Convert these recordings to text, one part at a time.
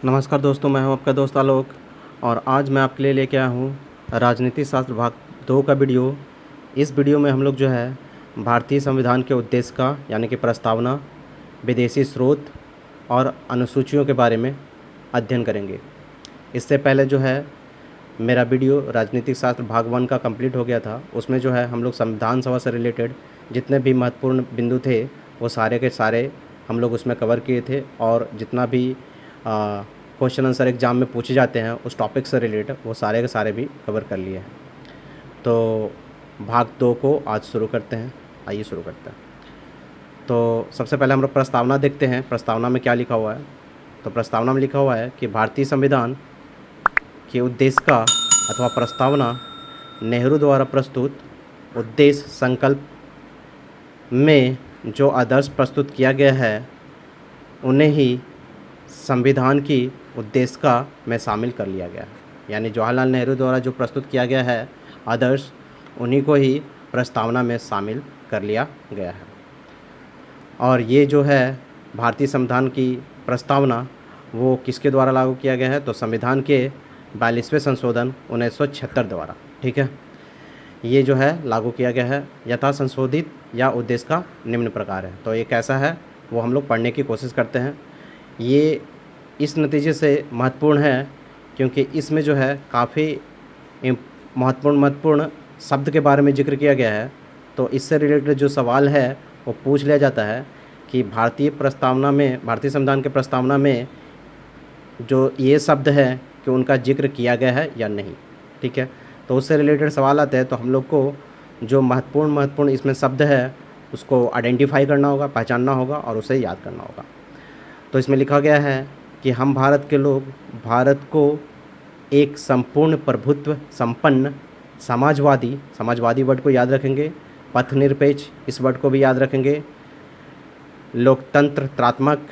नमस्कार दोस्तों, मैं हूं आपका दोस्त आलोक और आज मैं आपके लिए लेके आया हूं राजनीति शास्त्र भाग 2 का वीडियो। इस वीडियो में हम लोग जो है भारतीय संविधान के उद्देश्य का यानी कि प्रस्तावना, विदेशी स्रोत और अनुसूचियों के बारे में अध्ययन करेंगे। इससे पहले जो है मेरा वीडियो राजनीतिक शास्त्र भाग 1 का कंप्लीट हो गया था। उसमें जो है हम लोग संविधान सभा से रिलेटेड जितने भी महत्वपूर्ण बिंदु थे वो सारे के सारे हम लोग उसमें कवर किए थे और जितना भी क्वेश्चन आंसर एग्ज़ाम में पूछे जाते हैं उस टॉपिक से रिलेटेड वो सारे के सारे भी कवर कर लिए हैं। तो भाग 2 को आज शुरू करते हैं। आइए शुरू करते हैं। तो सबसे पहले हम लोग प्रस्तावना देखते हैं। प्रस्तावना में क्या लिखा हुआ है? तो प्रस्तावना में लिखा हुआ है कि भारतीय संविधान के उद्देश्य का अथवा प्रस्तावना नेहरू द्वारा प्रस्तुत उद्देश्य संकल्प में जो आदर्श प्रस्तुत किया गया है उन्हें ही संविधान की उद्देश्य का में शामिल कर लिया गया है। यानी जवाहरलाल नेहरू द्वारा जो प्रस्तुत किया गया है आदर्श, उन्हीं को ही प्रस्तावना में शामिल कर लिया गया है। और ये जो है भारतीय संविधान की प्रस्तावना वो किसके द्वारा लागू किया गया है? तो संविधान के 42वें संशोधन 1976 द्वारा, ठीक है, ये जो है लागू किया गया है। यथा संशोधित या उद्देश्य का निम्न प्रकार है। तो ये कैसा है वो हम लोग पढ़ने की कोशिश करते हैं। ये इस नतीजे से महत्वपूर्ण है क्योंकि इसमें जो है काफ़ी महत्वपूर्ण शब्द के बारे में जिक्र किया गया है। तो इससे रिलेटेड जो सवाल है वो पूछ लिया जाता है कि भारतीय संविधान के प्रस्तावना में जो ये शब्द है कि उनका जिक्र किया गया है या नहीं, ठीक है। तो उससे रिलेटेड सवाल आते हैं तो हम लोग को जो महत्वपूर्ण इसमें शब्द है उसको आइडेंटिफाई करना होगा, पहचानना होगा और उसे याद करना होगा। तो इसमें लिखा गया है कि हम भारत के लोग भारत को एक संपूर्ण प्रभुत्व संपन्न समाजवादी वर्ड को याद रखेंगे, पथनिरपेक्ष इस वर्ड को भी याद रखेंगे, लोकतंत्रात्मक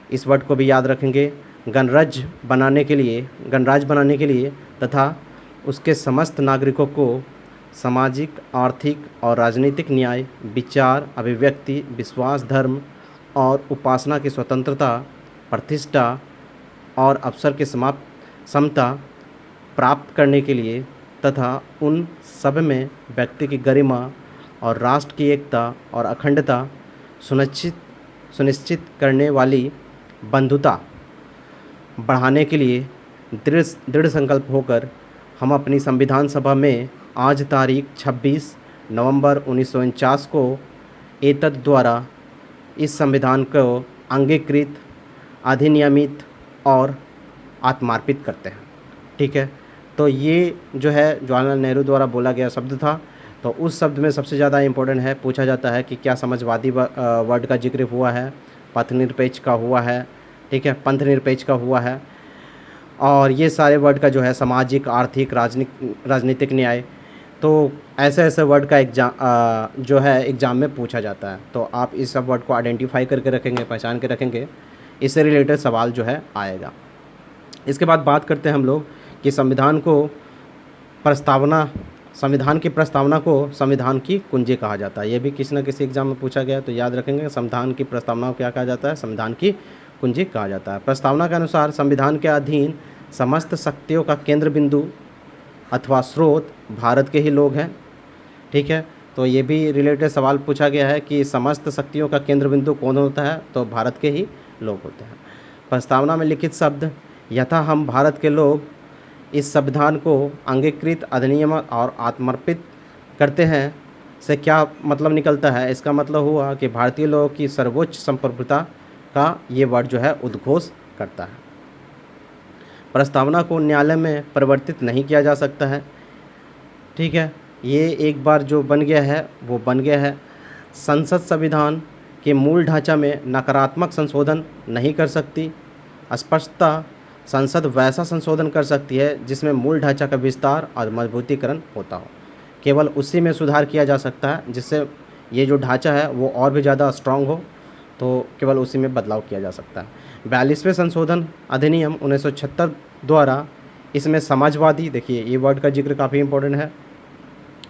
इस वर्ड को भी याद रखेंगे, गणराज्य बनाने के लिए तथा उसके समस्त नागरिकों को सामाजिक, आर्थिक और राजनीतिक न्याय, विचार, अभिव्यक्ति, विश्वास, धर्म और उपासना की स्वतंत्रता, प्रतिष्ठा और अवसर की समता प्राप्त करने के लिए तथा उन सब में व्यक्ति की गरिमा और राष्ट्र की एकता और अखंडता सुनिश्चित करने वाली बंधुता बढ़ाने के लिए दृढ़ संकल्प होकर हम अपनी संविधान सभा में आज तारीख 26 नवंबर 1949 को एतद द्वारा इस संविधान को अंगीकृत, अधिनियमित और आत्मार्पित करते हैं, ठीक है। तो ये जो है जवाहरलाल नेहरू द्वारा बोला गया शब्द था। तो उस शब्द में सबसे ज़्यादा इम्पोर्टेंट है, पूछा जाता है कि क्या समाजवादी वर्ड का जिक्र हुआ है, पथनिरपेक्ष का हुआ है, ठीक है, पंथनिरपेक्ष का हुआ है, और ये सारे वर्ड का जो है सामाजिक, आर्थिक, राजनीतिक न्याय। तो ऐसे वर्ड का एग्ज़ाम में पूछा जाता है। तो आप इस सब वर्ड को आइडेंटिफाई करके रखेंगे, पहचान के रखेंगे, इससे रिलेटेड सवाल जो है आएगा। इसके बाद बात करते हैं हम लोग कि संविधान की प्रस्तावना को संविधान की कुंजी कहा जाता है। ये भी किसी न किसी एग्ज़ाम में पूछा गया, तो याद रखेंगे संविधान की प्रस्तावना को क्या कहा जाता है? संविधान की कुंजी कहा जाता है। प्रस्तावना के अनुसार संविधान के अधीन समस्त शक्तियों का केंद्र बिंदु अथवा स्रोत भारत के ही लोग हैं, ठीक है। तो ये भी रिलेटेड सवाल पूछा गया है कि समस्त शक्तियों का केंद्र बिंदु कौन होता है? तो भारत के ही लोग होते हैं। प्रस्तावना में लिखित शब्द यथा हम भारत के लोग इस संविधान को अंगीकृत, अधिनियम और आत्मर्पित करते हैं से क्या मतलब निकलता है? इसका मतलब हुआ कि भारतीय लोगों की सर्वोच्च संप्रभुता का ये वर्ड जो है उद्घोष करता है। प्रस्तावना को न्यायालय में परिवर्तित नहीं किया जा सकता है, ठीक है। ये एक बार जो बन गया है वो बन गया है। संसद संविधान के मूल ढांचा में नकारात्मक संशोधन नहीं कर सकती। स्पष्टता संसद वैसा संशोधन कर सकती है जिसमें मूल ढांचा का विस्तार और मजबूतीकरण होता हो। केवल उसी में सुधार किया जा सकता है जिससे ये जो ढांचा है वो और भी ज़्यादा स्ट्रांग हो, तो केवल उसी में बदलाव किया जा सकता है। 42वें संशोधन अधिनियम 1976 द्वारा इसमें समाजवादी, देखिए ये वर्ड का जिक्र काफ़ी इंपॉर्टेंट है।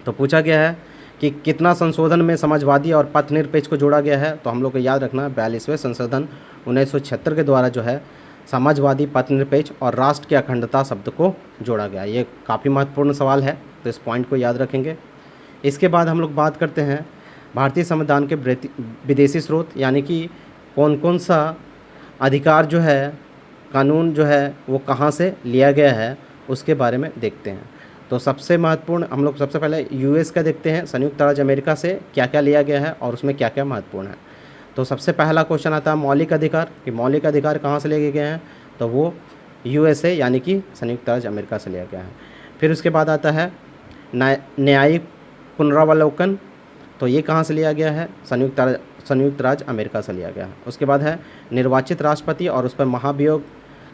तो पूछा गया है कि कितना संशोधन में समाजवादी और पथनिरपेक्ष को जोड़ा गया है? तो हम लोग को याद रखना 42वें संशोधन 1976 के द्वारा जो है समाजवादी, पथनिरपेक्ष और राष्ट्र की अखंडता शब्द को जोड़ा गया। ये काफ़ी महत्वपूर्ण सवाल है, तो इस पॉइंट को याद रखेंगे। इसके बाद हम लोग बात करते हैं भारतीय संविधान के विदेशी स्रोत, यानी कि कौन कौन सा अधिकार जो है, कानून जो है वो कहाँ से लिया गया है, उसके बारे में देखते हैं। तो सबसे महत्वपूर्ण हम लोग सबसे पहले यूएस का देखते हैं, संयुक्त राज्य अमेरिका से क्या क्या लिया गया है और उसमें क्या क्या महत्वपूर्ण है। तो सबसे पहला क्वेश्चन आता है मौलिक अधिकार, कि मौलिक अधिकार कहाँ से लिए गए हैं, तो वो यूएसए यानी कि संयुक्त राज्य अमेरिका से लिया गया है। फिर उसके बाद आता है न्यायिक पुनरावलोकन, तो ये कहाँ से लिया गया है, संयुक्त राज्य अमेरिका से लिया गया है। उसके बाद है निर्वाचित राष्ट्रपति और उस पर महाभियोग,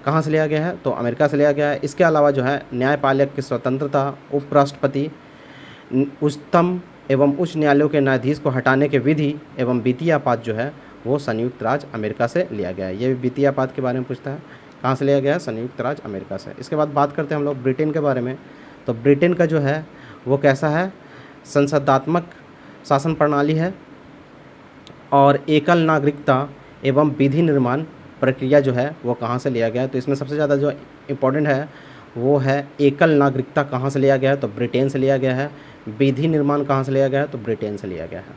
कहाँ से लिया गया है, तो अमेरिका से लिया गया है। इसके अलावा जो है न्यायपालक की स्वतंत्रता, उपराष्ट्रपति, उच्चतम एवं उच्च न्यायालयों के न्यायाधीश को हटाने के विधि एवं वित्तीय आपात जो है वो संयुक्त राज्य अमेरिका से लिया गया है। ये भी वित्तीय आपात के बारे में पूछता है, कहाँ से लिया गया है, संयुक्त राज्य अमेरिका से। इसके बाद बात करते हैं हम लोग ब्रिटेन के बारे में। तो ब्रिटेन का जो है वो कैसा है, संसदात्मक शासन प्रणाली है और एकल नागरिकता एवं विधि निर्माण प्रक्रिया जो है वो कहाँ से लिया गया है। तो इसमें सबसे ज़्यादा जो इम्पोर्टेंट है वो है एकल नागरिकता कहाँ से लिया गया है, तो ब्रिटेन से लिया गया है। विधि निर्माण कहाँ से लिया गया है, तो ब्रिटेन से लिया गया है।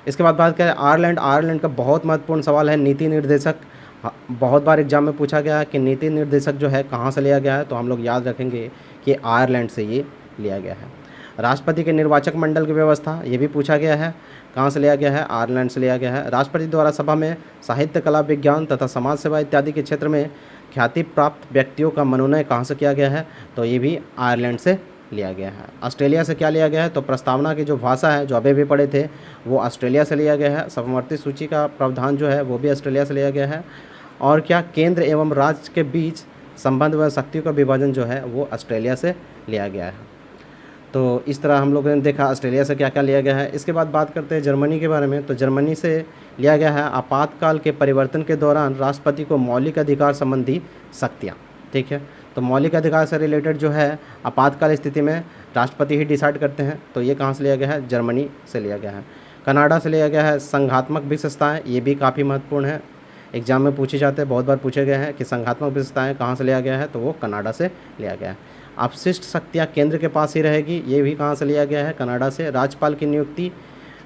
इसके बाद बात करें आयरलैंड। आयरलैंड का बहुत महत्वपूर्ण सवाल है नीति निर्देशक, बहुत बार एग्जाम में पूछा गया है कि नीति निर्देशक जो है कहाँ से लिया गया है, तो हम लोग याद रखेंगे कि आयरलैंड से ये लिया गया है। राष्ट्रपति के निर्वाचक मंडल की व्यवस्था, ये भी पूछा गया है, कहाँ से लिया गया है, आयरलैंड से लिया गया है। राष्ट्रपति द्वारा सभा में साहित्य, कला, विज्ञान तथा समाज सेवा इत्यादि के क्षेत्र में ख्याति प्राप्त व्यक्तियों का मनोनयन कहाँ से किया गया है, तो ये भी आयरलैंड से लिया गया है। ऑस्ट्रेलिया से क्या लिया गया है, तो प्रस्तावना की जो भाषा है, जो अभी भी पढ़े थे, वो ऑस्ट्रेलिया से लिया गया है। समवर्ती सूची का प्रावधान जो है वो भी ऑस्ट्रेलिया से लिया गया है। और क्या, केंद्र एवं राज्य के बीच संबंध व शक्तियों का विभाजन जो है वो ऑस्ट्रेलिया से लिया गया है। तो इस तरह हम लोगों ने देखा ऑस्ट्रेलिया से क्या क्या लिया गया है। इसके बाद बात करते हैं जर्मनी के बारे में। तो जर्मनी से लिया गया है आपातकाल के परिवर्तन के दौरान राष्ट्रपति को मौलिक अधिकार संबंधी शक्तियाँ। ठीक है, तो मौलिक अधिकार से रिलेटेड जो है आपातकाल स्थिति में राष्ट्रपति ही डिसाइड करते हैं। तो ये कहाँ से लिया गया है, जर्मनी से लिया गया है। कनाडा से लिया गया है संघात्मक विशेषताएँ, ये भी काफ़ी महत्वपूर्ण है, एग्जाम में पूछे जाते हैं, बहुत बार पूछे गए हैं कि संघात्मक विशेषताएँ कहाँ से लिया गया है, तो वो कनाडा से लिया गया है। अपशिष्ट शक्तियाँ केंद्र के पास ही रहेगी, ये भी कहाँ से लिया गया है, कनाडा से। राज्यपाल की नियुक्ति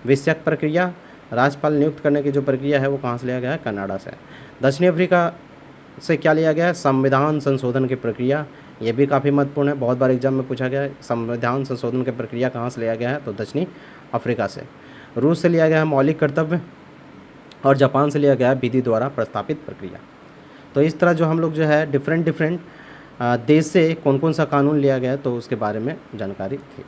विषयक प्रक्रिया, राज्यपाल नियुक्त करने की जो प्रक्रिया है वो कहाँ से लिया गया है, कनाडा से। दक्षिण अफ्रीका से क्या लिया गया है, संविधान संशोधन की प्रक्रिया, ये भी काफ़ी महत्वपूर्ण है, बहुत बार एग्जाम में पूछा गया है। संविधान संशोधन की प्रक्रिया कहाँ से लिया गया है, तो दक्षिणी अफ्रीका से। रूस से लिया गया है मौलिक कर्तव्य और जापान से लिया गया है विधि द्वारा प्रस्तावित प्रक्रिया। तो इस तरह जो हम लोग जो है डिफरेंट देश से कौन कौन सा कानून लिया गया है, तो उसके बारे में जानकारी थी।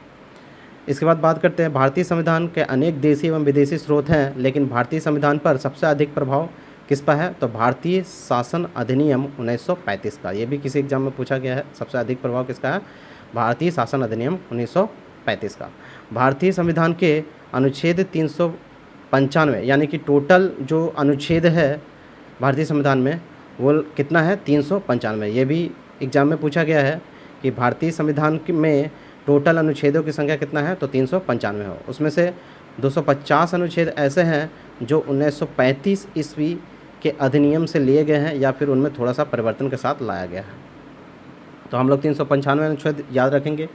इसके बाद बात करते हैं भारतीय संविधान के अनेक देशी एवं विदेशी स्रोत हैं, लेकिन भारतीय संविधान पर सबसे अधिक प्रभाव किस पर है, तो भारतीय शासन अधिनियम 1935 का। ये भी किसी एग्जाम में पूछा गया है, सबसे अधिक प्रभाव किसका है, भारतीय शासन अधिनियम 1935 का। भारतीय संविधान के अनुच्छेद 395 यानी कि टोटल जो अनुच्छेद है भारतीय संविधान में वो कितना है, 395। ये भी एग्जाम में पूछा गया है कि भारतीय संविधान में टोटल अनुच्छेदों की संख्या कितना है, तो 395 हो। उसमें से 250 अनुच्छेद ऐसे हैं जो 1935 ईस्वी के अधिनियम से लिए गए हैं या फिर उनमें थोड़ा सा परिवर्तन के साथ लाया गया है। तो हम लोग 395 अनुच्छेद याद रखेंगे।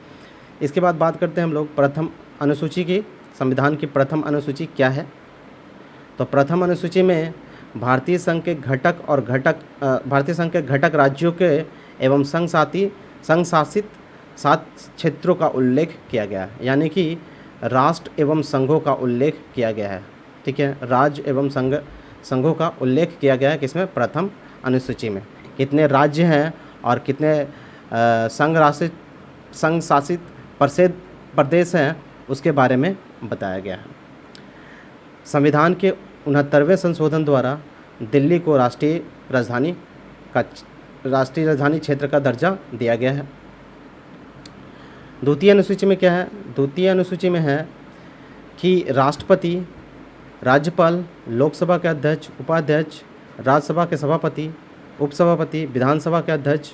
इसके बाद बात करते हैं हम लोग प्रथम अनुसूची की। संविधान की प्रथम अनुसूची क्या है, तो प्रथम अनुसूची में भारतीय संघ के घटक राज्यों के एवं संघ शासित 7 क्षेत्रों का उल्लेख किया गया है, यानी कि राष्ट्र एवं संघों का उल्लेख किया गया है। ठीक है, राज्य एवं संघों का उल्लेख किया गया है किसमें, प्रथम अनुसूची में। कितने राज्य हैं और कितने संघ शासित प्रदेश हैं उसके बारे में बताया गया है। संविधान के 69वें संशोधन द्वारा दिल्ली को राष्ट्रीय राजधानी क्षेत्र का दर्जा दिया गया है। द्वितीय अनुसूची में क्या है, द्वितीय अनुसूची में है कि राष्ट्रपति, राज्यपाल, लोकसभा के अध्यक्ष, उपाध्यक्ष, राज्यसभा के सभापति, उपसभापति, विधानसभा के अध्यक्ष,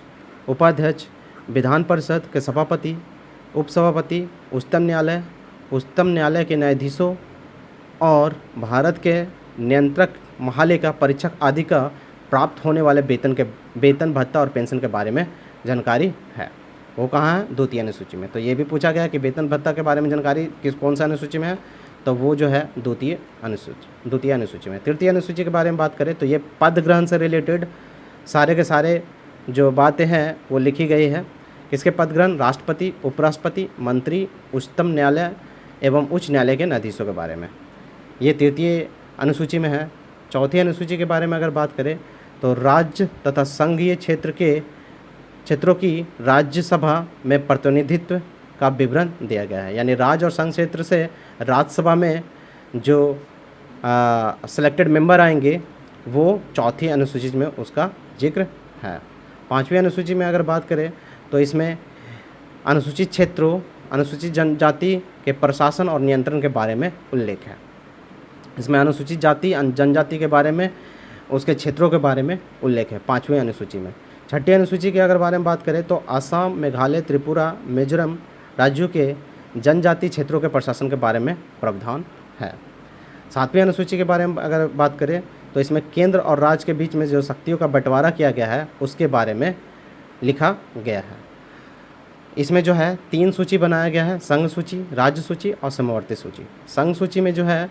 उपाध्यक्ष, विधान परिषद के सभापति, उपसभापति, उच्चतम न्यायालय के न्यायाधीशों और भारत के नियंत्रक, महालेखा परीक्षक आदि का प्राप्त होने वाले वेतन भत्ता और पेंशन के बारे में जानकारी है। वो कहाँ है? द्वितीय अनुसूची में। तो ये भी पूछा गया कि वेतन भत्ता के बारे में जानकारी कौन सा अनुसूची में है, तो वो जो है द्वितीय अनुसूची में। तृतीय अनुसूची के बारे में बात करें तो ये पद ग्रहण से रिलेटेड सारे के सारे जो बातें हैं वो लिखी गई है। किसके पद ग्रहण? राष्ट्रपति, उपराष्ट्रपति, मंत्री, उच्चतम न्यायालय एवं उच्च न्यायालय के न्यायाधीशों के बारे में। ये तृतीय अनुसूची में है। चौथी अनुसूची के बारे में अगर बात करें तो राज्य तथा संघीय क्षेत्रों की राज्यसभा में प्रतिनिधित्व का विवरण दिया गया है। यानी राज्य और संघ क्षेत्र से राज्यसभा में जो सिलेक्टेड मेंबर आएंगे वो चौथी अनुसूची में उसका जिक्र है। पांचवी अनुसूची में अगर बात करें तो इसमें अनुसूचित क्षेत्रों, अनुसूचित जनजाति के प्रशासन और नियंत्रण के बारे में उल्लेख है। इसमें अनुसूचित जाति जनजाति के बारे में, उसके क्षेत्रों के बारे में उल्लेख है पांचवी अनुसूची में। छठी अनुसूची के अगर बारे में बात करें तो असम, मेघालय, त्रिपुरा, मिजोरम राज्यों के जनजाति क्षेत्रों के प्रशासन के बारे में प्रावधान है। सातवीं अनुसूची के बारे में अगर बात करें तो इसमें केंद्र और राज्य के बीच में जो शक्तियों का बंटवारा किया गया है उसके बारे में लिखा गया है। इसमें जो है 3 सूची बनाया गया है, संघ सूची, राज्य सूची और समवर्ती सूची। संघ सूची में जो है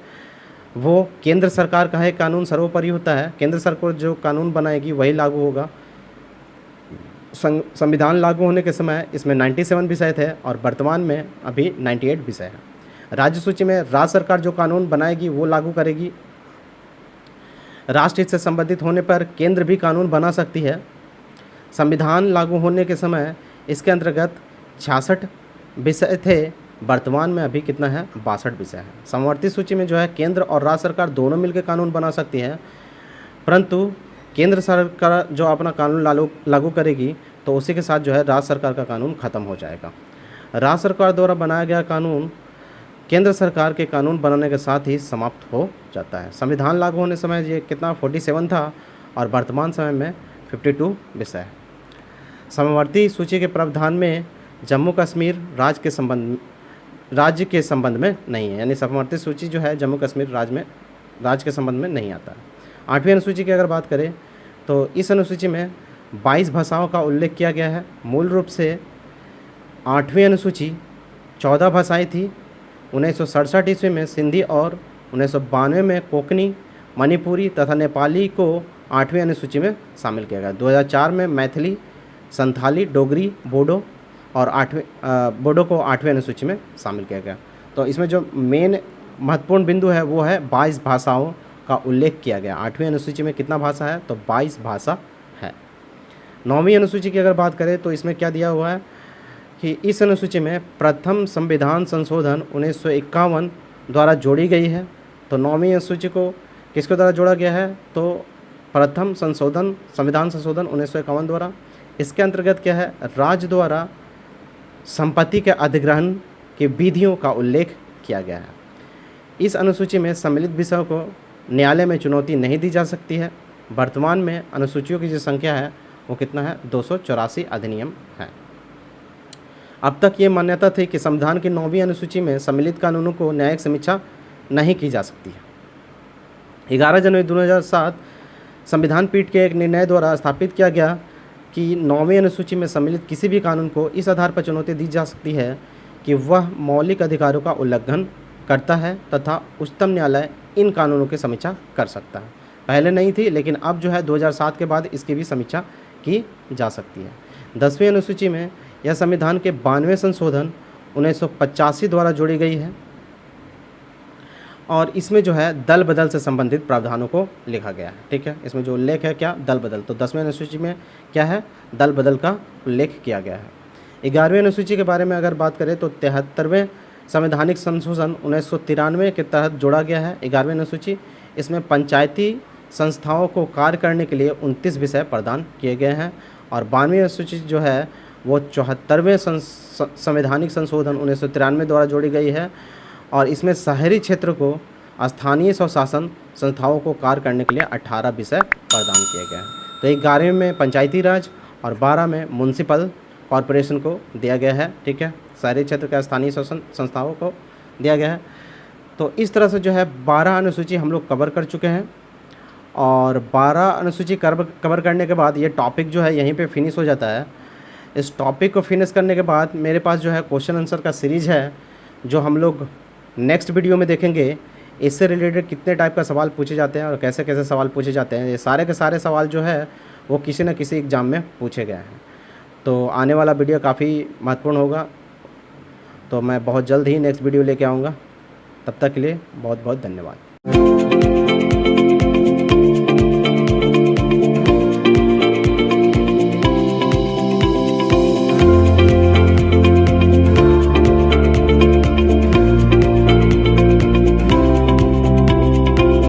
वो केंद्र सरकार का है कानून सर्वोपरि होता है। केंद्र सरकार जो कानून बनाएगी वही लागू होगा। संविधान लागू होने के समय इसमें 97 विषय थे और वर्तमान में अभी 98 विषय है। राज्य सूची में राज्य सरकार जो कानून बनाएगी वो लागू करेगी। राष्ट्र हित से संबंधित होने पर केंद्र भी कानून बना सकती है। संविधान लागू होने के समय इसके अंतर्गत 66 विषय थे, वर्तमान में अभी कितना है? 62 विषय है। समवर्ती सूची में जो है केंद्र और राज्य सरकार दोनों मिलकर कानून बना सकती है, परंतु केंद्र सरकार जो अपना कानून लागू करेगी तो उसी के साथ जो है राज्य सरकार का कानून ख़त्म हो जाएगा। राज्य सरकार द्वारा बनाया गया कानून केंद्र सरकार के कानून बनाने के साथ ही समाप्त हो जाता है। संविधान लागू होने समय ये कितना 47 था और वर्तमान समय में 52 विषय है। समवर्ती सूची के प्रावधान में जम्मू कश्मीर राज्य के संबंध में नहीं है, यानी समवर्ती सूची जो है जम्मू कश्मीर राज्य के संबंध में नहीं आता है। 8वीं अनुसूची की अगर बात करें तो इस अनुसूची में 22 भाषाओं का उल्लेख किया गया है। मूल रूप से 8वीं अनुसूची 14 भाषाएं थी। 1967 ईस्वी में सिंधी और 1992 में कोंकणी, मणिपुरी तथा नेपाली को 8वीं अनुसूची में शामिल किया गया। 2004 में मैथिली, संथाली, डोगरी, बोडो और बोडो को 8वीं अनुसूची में शामिल किया गया। तो इसमें जो मेन महत्वपूर्ण बिंदु है वो है 22 भाषाओं का उल्लेख किया गया। 8वीं अनुसूची में कितना भाषा है? तो 22 भाषा है। 9वीं अनुसूची की अगर बात करें तो इसमें क्या दिया हुआ है कि इस अनुसूची में प्रथम संविधान संशोधन 1951 द्वारा जोड़ी गई है। तो 9वीं अनुसूची को किसके द्वारा जोड़ा गया है? तो प्रथम संविधान संशोधन 1951 द्वारा। इसके अंतर्गत क्या है? राज्य द्वारा संपत्ति के अधिग्रहण की विधियों का उल्लेख किया गया है। इस अनुसूची में सम्मिलित विषयों को न्यायालय में चुनौती नहीं दी जा सकती है। वर्तमान में अनुसूचियों की जो संख्या है वो कितना है? 284 अधिनियम है। अब तक ये मान्यता थी कि संविधान की 9वीं अनुसूची में सम्मिलित कानूनों को न्यायिक समीक्षा नहीं की जा सकती है। 11 जनवरी 2007 संविधान पीठ के एक निर्णय द्वारा स्थापित किया गया कि 9वीं अनुसूची में सम्मिलित किसी भी कानून को इस आधार पर चुनौती दी जा सकती है कि वह मौलिक अधिकारों का उल्लंघन करता है तथा उच्चतम न्यायालय इन कानूनों की समीक्षा कर सकता है। पहले नहीं थी, लेकिन अब जो है 2007 के बाद इसकी भी समीक्षा की जा सकती है। 10वीं अनुसूची में यह संविधान के 92वें संशोधन 1985 द्वारा जोड़ी गई है और इसमें जो है दल बदल से संबंधित प्रावधानों को लिखा गया है। ठीक है, इसमें जो उल्लेख है क्या? दल बदल। तो 10वीं अनुसूची में क्या है? दल बदल का उल्लेख किया गया है। 11वीं अनुसूची के बारे में अगर बात करें तो 73वें संवैधानिक संशोधन 1993 के तहत जोड़ा गया है 11वीं अनुसूची। इसमें पंचायती संस्थाओं को कार्य करने के लिए 29 विषय प्रदान किए गए हैं और 92वीं अनुसूची जो है वो 74वें संवैधानिक संशोधन 1993 द्वारा जोड़ी गई है और इसमें शहरी क्षेत्र को स्थानीय स्वशासन संस्थाओं को कार्य करने के लिए 18 विषय प्रदान किए गए हैं। तो 11वीं में पंचायती राज और 12 में म्युनिसिपल कॉरपोरेशन को दिया गया है। ठीक है, शहरी क्षेत्र के स्थानीय शासन संस्थाओं को दिया गया है। तो इस तरह से जो है 12 अनुसूची हम लोग कवर कर चुके हैं और 12 अनुसूची कवर करने के बाद ये टॉपिक जो है यहीं पे फिनिश हो जाता है। इस टॉपिक को फिनिश करने के बाद मेरे पास जो है क्वेश्चन आंसर का सीरीज़ है, जो हम लोग नेक्स्ट वीडियो में देखेंगे। इससे रिलेटेड कितने टाइप का सवाल पूछे जाते हैं और कैसे कैसे सवाल पूछे जाते हैं, ये सारे के सारे सवाल जो है वो किसी न किसी एग्ज़ाम में पूछे गए हैं। तो आने वाला वीडियो काफ़ी महत्वपूर्ण होगा, तो मैं बहुत जल्द ही नेक्स्ट वीडियो लेके आऊँगा। तब तक के लिए बहुत बहुत धन्यवाद।